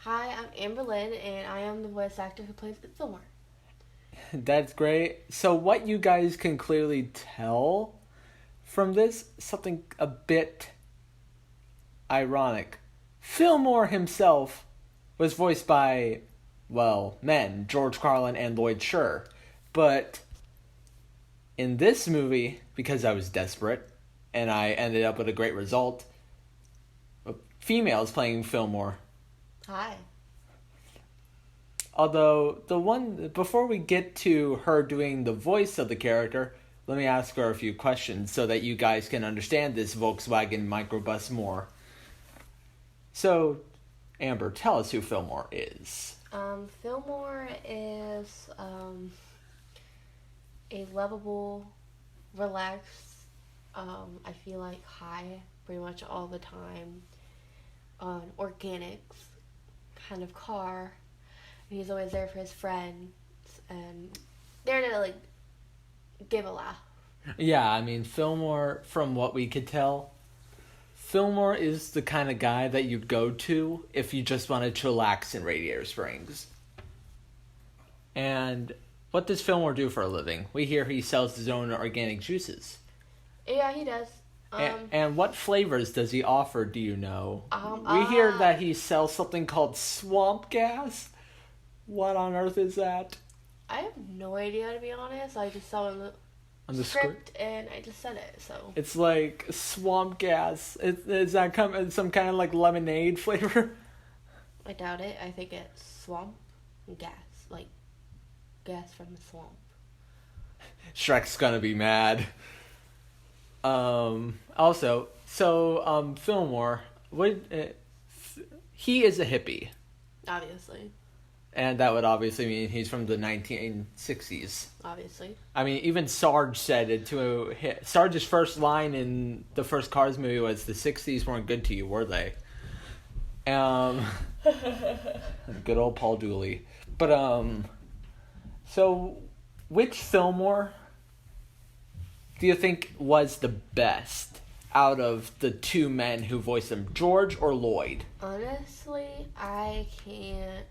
Hi, I'm Amber-Lynn, and I am the voice actor who plays Fillmore. That's great. So what you guys can clearly tell from this, something a bit ironic. Fillmore himself was voiced by, well, men, George Carlin and Lloyd Sher. But in this movie, because I was desperate, and I ended up with a great result, females playing Fillmore. Hi. Although, before we get to her doing the voice of the character, let me ask her a few questions so that you guys can understand this Volkswagen microbus more. So, Amber, tell us who Fillmore is. Fillmore is a lovable, relaxed, I feel like high pretty much all the time, organics kind of car. He's always there for his friends, and there to, like, give a laugh. Yeah, I mean, Fillmore, from what we could tell, Fillmore is the kind of guy that you'd go to if you just wanted to relax in Radiator Springs. And what does Fillmore do for a living? We hear he sells his own organic juices. Yeah, he does. And what flavors does he offer, do you know? We hear that he sells something called swamp gas. What on earth is that? I have no idea, to be honest. I just saw it On the script and I just said it, so. It's like swamp gas. Is that some kind of like lemonade flavor? I doubt it. I think it's swamp gas. Like, gas from the swamp. Shrek's gonna be mad. Fillmore, he is a hippie. Obviously. And that would obviously mean he's from the 1960s. Obviously. I mean, even Sarge said it to him. Sarge's first line in the first Cars movie was, "The 60s weren't good to you, were they?" Good old Paul Dooley. But, so, which Fillmore do you think was the best out of the two men who voiced him, George or Lloyd? Honestly, I can't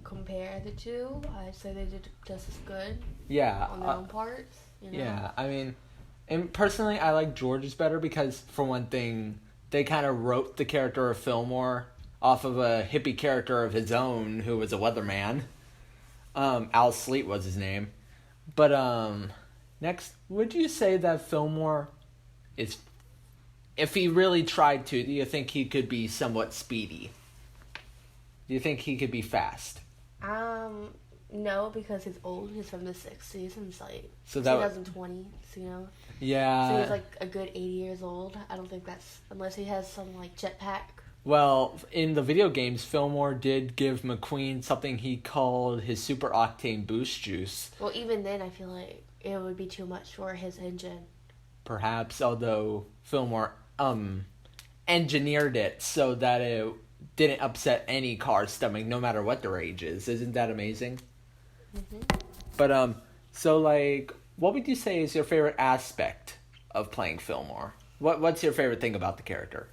compare the two. I'd say they did just as good. Yeah. On their own parts. You know? Yeah, I mean, and personally, I like George's better because, for one thing, they kind of wrote the character of Fillmore off of a hippie character of his own who was a weatherman. Al Sleet was his name. But, next, would you say that Fillmore is, if he really tried to, do you think he could be somewhat speedy? Do you think he could be fast? No, because he's old. He's from the 60s, and it's like 2020, you know? Yeah. So he's like a good 80 years old. I don't think that's, unless he has some, like, jetpack. Well, in the video games, Fillmore did give McQueen something he called his super octane boost juice. Well, even then, I feel like it would be too much for his engine. Perhaps, although Fillmore, engineered it so that it didn't upset any car's stomach, no matter what their age is. Isn't that amazing? Mm-hmm. But, so, like, what would you say is your favorite aspect of playing Fillmore? What's your favorite thing about the character?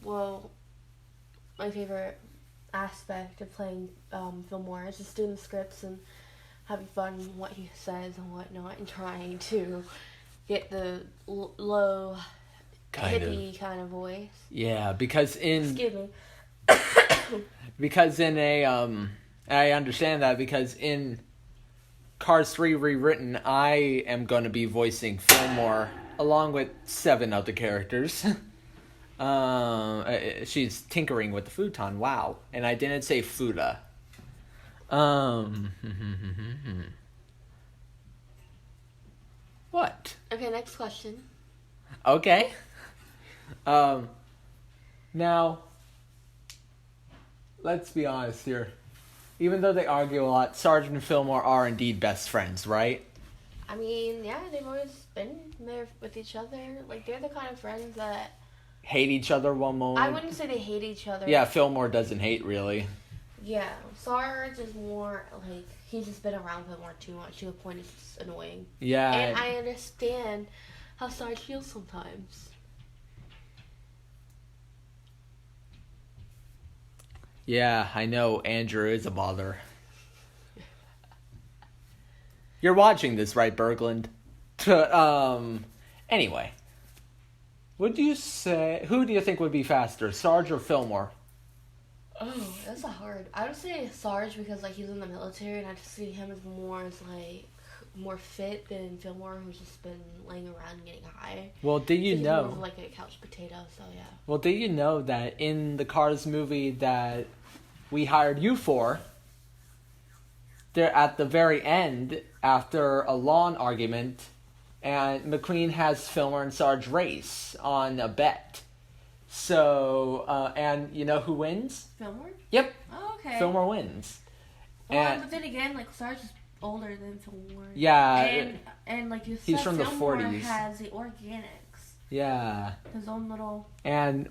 Well, my favorite aspect of playing Fillmore is just doing the scripts and having fun with what he says and whatnot, and trying to get the low, hippie kind of voice. Yeah, because Excuse me. Because in I understand that because in Cars 3 Rewritten, I am going to be voicing Fillmore along with 7 other characters. She's tinkering with the futon. Wow. And I didn't say futa. What? Okay, next question. Okay. Now, let's be honest here. Even though they argue a lot, Sarge and Fillmore are indeed best friends, right? I mean, yeah, they've always been there with each other. Like, they're the kind of friends that Hate each other one moment. I wouldn't say they hate each other. Yeah, Fillmore doesn't hate, really. Yeah, Sarge is more, like, he's just been around Fillmore too much to the point it's just annoying. Yeah. And I understand how Sarge feels sometimes. Yeah, I know Andrew is a bother. You're watching this, right, Berglund? Anyway. Who do you think would be faster, Sarge or Fillmore? Oh, that's a hard. I would say Sarge because like he's in the military, and I just see him as more fit than Fillmore, who's just been laying around and getting high. Well, did you know? He's more of like a couch potato, so yeah. Well, did you know that in the Cars movie that we hired you for, there at the very end, after a lawn argument, and McQueen has Fillmore and Sarge race on a bet. So, and you know who wins? Fillmore? Yep. Oh, okay. Fillmore wins. Well, but then again, like, Sarge is older than Fillmore. Yeah. And like you said, he's from Fillmore the 40s. has the organics. Yeah. His own little... And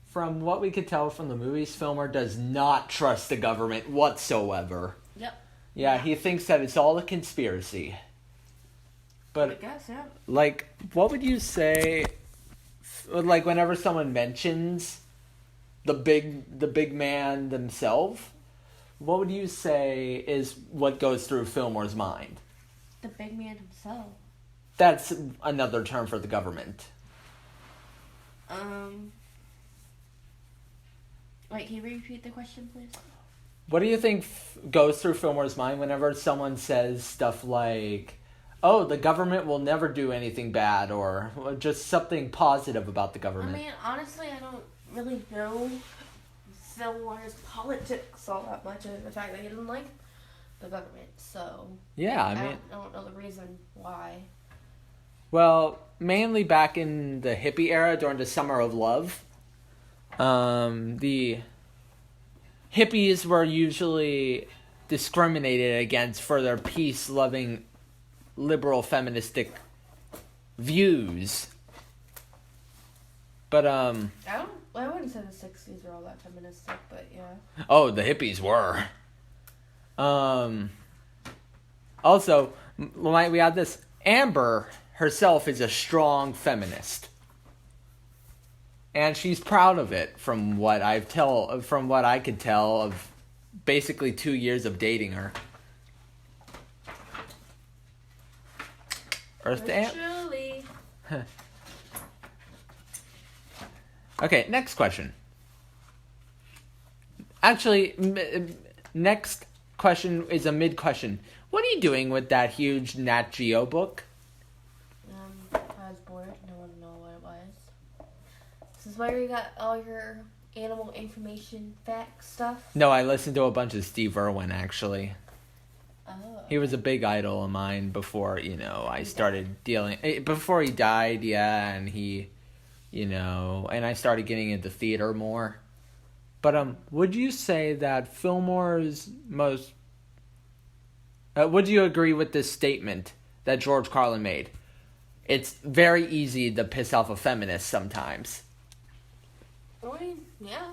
from what we could tell from the movies, Fillmore does not trust the government whatsoever. Yep. Yeah, he thinks that it's all a conspiracy. But, I guess, yeah. like, what would you say, like, whenever someone mentions the big man themselves, what would you say is what goes through Fillmore's mind? The big man himself. That's another term for the government. Wait, can you repeat the question, please? What do you think goes through Fillmore's mind whenever someone says stuff like, oh, the government will never do anything bad, or just something positive about the government? I mean, honestly, I don't really know Fillmore's politics all that much, and the fact that he doesn't like the government, so... Yeah, I don't know the reason why. Well, mainly back in the hippie era during the Summer of Love, the hippies were usually discriminated against for their peace-loving, liberal, feministic views. But, I wouldn't say the 60s were all that feministic, but yeah. Oh, the hippies were. Also, we add this. Amber herself is a strong feminist. And she's proud of it from what I could tell of basically 2 years of dating her. Earth to Truly. Okay, next question. Actually, next question is a mid-question. What are you doing with that huge Nat Geo book? I was bored. No one knew what it was. This is where you got all your animal information, fact stuff? No, I listened to a bunch of Steve Irwin, actually. Oh. He was a big idol of mine before, I started dealing... Before he died, yeah, and he... and I started getting into theater more. But, would you say that Fillmore's most... would you agree with this statement that George Carlin made? It's very easy to piss off a feminist sometimes. I mean, yeah.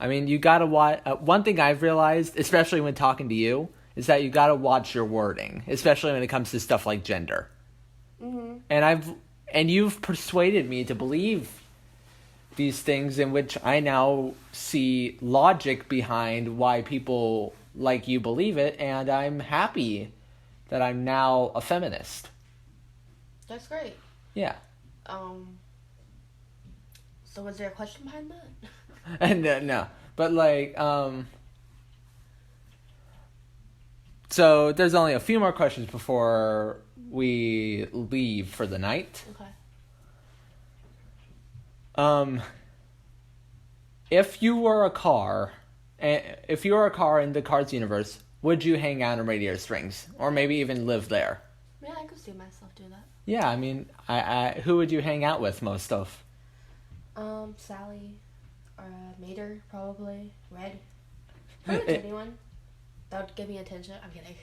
I mean, you gotta watch... one thing I've realized, especially when talking to you, is that you gotta watch your wording, especially when it comes to stuff like gender. Mm-hmm. And you've persuaded me to believe these things in which I now see logic behind why people like you believe it, and I'm happy that I'm now a feminist. That's great. Yeah. So was there a question behind that? And no. But so there's only a few more questions before we leave for the night. Okay. If you were a car in the Cars universe, would you hang out in Radiator Springs, or maybe even live there? Yeah, I could see myself do that. Yeah, I mean, who would you hang out with most of? Sally, or Mater, probably. Red. Pretty much anyone. That would give me attention. I'm kidding.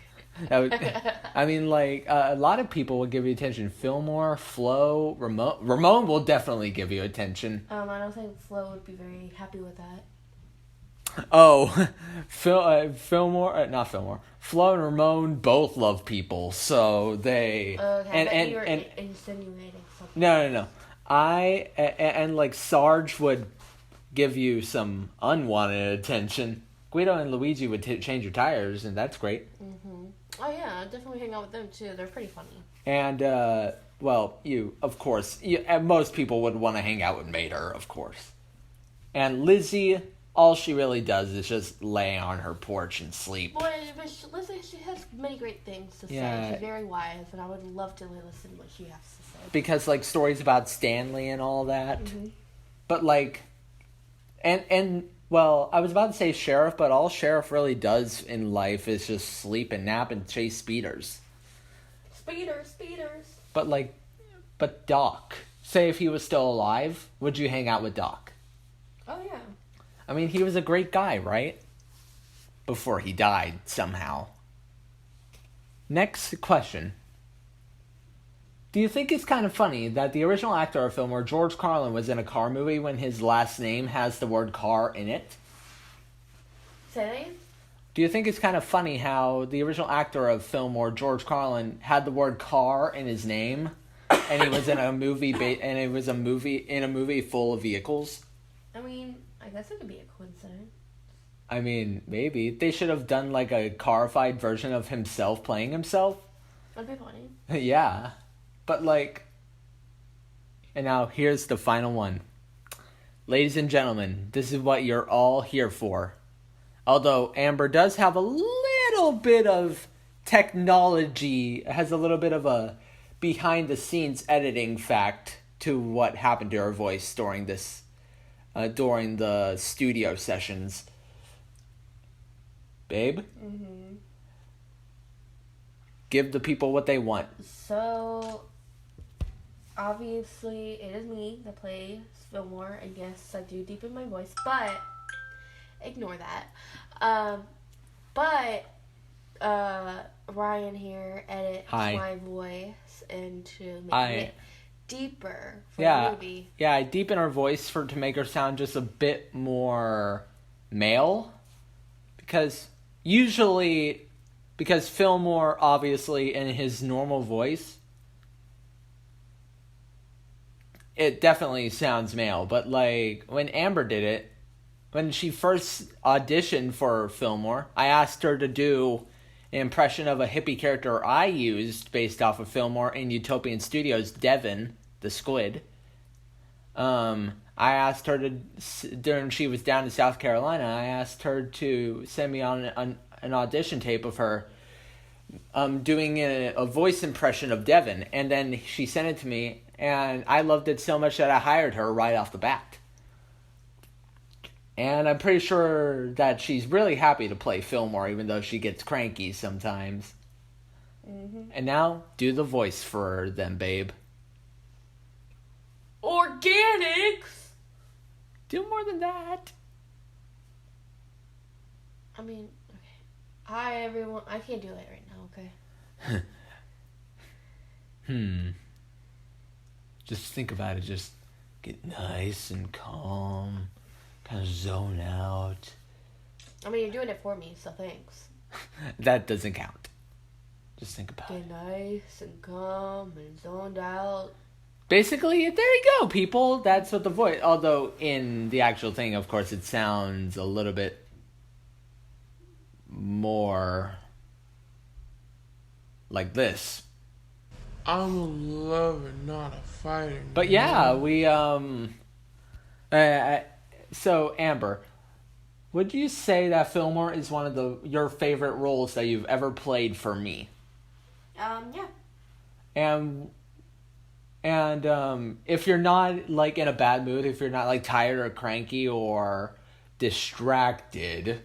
I mean, a lot of people would give you attention. Fillmore, Flo, Ramon. Ramon will definitely give you attention. I don't think Flo would be very happy with that. Oh, Fillmore, not Fillmore. Flo and Ramon both love people, so they... Okay, you were insinuating something. No. And Sarge would give you some unwanted attention. Guido and Luigi would change your tires, and that's great. Mm-hmm. Oh, yeah, definitely hang out with them, too. They're pretty funny. And, of course, most people would want to hang out with Mater, of course. And Lizzie, all she really does is just lay on her porch and sleep. Boy, but Lizzie, she has many great things to say. She's very wise, and I would love to listen to what she has to say. Because, like, stories about Stanley and all that. Mm-hmm. But, like, well, I was about to say Sheriff, but all Sheriff really does in life is just sleep and nap and chase speeders. Speeders. But Doc, say if he was still alive, would you hang out with Doc? Oh, yeah. I mean, he was a great guy, right? Before he died, somehow. Next question. Do you think it's kind of funny that the original actor of Fillmore, George Carlin, was in a car movie when his last name has the word car in it? Say that again? Do you think it's kind of funny how the original actor of Fillmore, George Carlin, had the word car in his name, and he was in a movie, and it was a movie full of vehicles? I mean, I guess it could be a coincidence. I mean, maybe they should have done like a carified version of himself playing himself. That'd be funny. Yeah, but like, and now here's the final one. Ladies and gentlemen, this is what you're all here for. Although Amber does have a little bit of technology, has a little bit of a behind-the-scenes editing fact to what happened to her voice during this, during the studio sessions. Babe? Mm-hmm. Give the people what they want. So, obviously, it is me that plays Fillmore, and yes, I do deepen my voice, but ignore that. Ryan here edits my voice into making it deeper for the movie. Yeah, I deepen her voice to make her sound just a bit more male. Because Fillmore, obviously, in his normal voice, it definitely sounds male. But, like, when Amber did it, when she first auditioned for Fillmore, I asked her to do an impression of a hippie character I used based off of Fillmore in Utopian Studios, Devin the Squid. I asked her to, during she was down in South Carolina, I asked her to send me on an audition tape of her doing a voice impression of Devin. And then she sent it to me, and I loved it so much that I hired her right off the bat. And I'm pretty sure that she's really happy to play Fillmore, even though she gets cranky sometimes. Mm-hmm. And now, do the voice for them, babe. Organics! Do more than that. I mean, okay. Hi, everyone. I can't do it right now, okay? Just think about it. Just get nice and calm. Kind of zone out. I mean, you're doing it for me, so thanks. That doesn't count. Just think about it. Get nice and calm and zoned out. Basically, there you go, people. That's what the voice... Although, in the actual thing, of course, it sounds a little bit more like this. I'm a lover, not a fighter. But yeah, we, so, Amber, would you say that Fillmore is one of your favorite roles that you've ever played for me? Yeah. And if you're not, like, in a bad mood, if you're not, like, tired or cranky or distracted...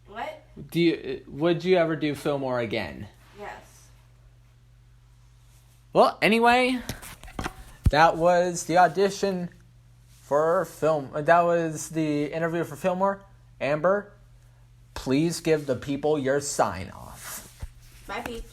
What? Would you ever do Fillmore again? Yes. Well, anyway, that was the audition for that was the interview for Fillmore. Amber, please give the people your sign off. Bye, peeps.